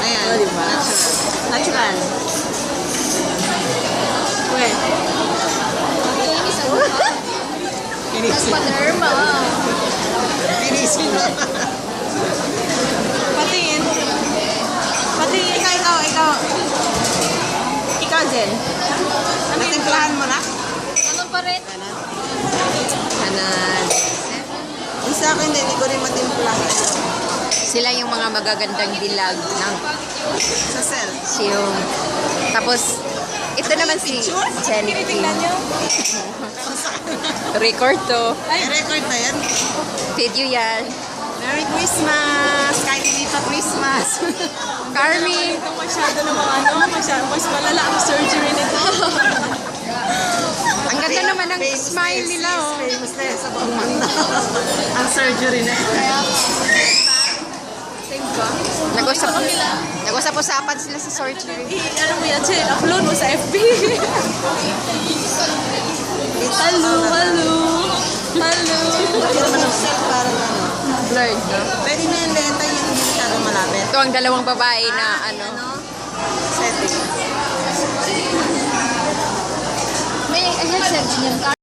Ayan. Oh, diba? Natural. Wait. Inisin. Paderma. Inisin na. Patingin. Patingin. Ikaw. Ikaw, Jen. Natimplahan mo na? Ano pa rin? Kanan. Yung sa akin din, hindi ko rin matimplahan. Sila yung mga magagandang dilag ng Sa cell. siyong. Tapos, ito naman si Chen. Tinitingnan nyo. Record to. Ay, record na yan. Video yan. Merry Christmas! Kahit hindi pa Christmas. Carmi. Itong masyado namang mas malala ang surgery nito. Ang ganda naman ng smile nila, oh. Famous na yan sa buong mundo. Ang surgery na yan. Nag-usap-usapan sila sa surgery. Ano mo yan, Chen? Upload mo sa FB. Hello. Lagyan mo ng cell para ano. Blurred, no? Pwede na yung lenta yung hindi masyadong malapit. Ito ang dalawang babae na ano. Setting. May headset niyan.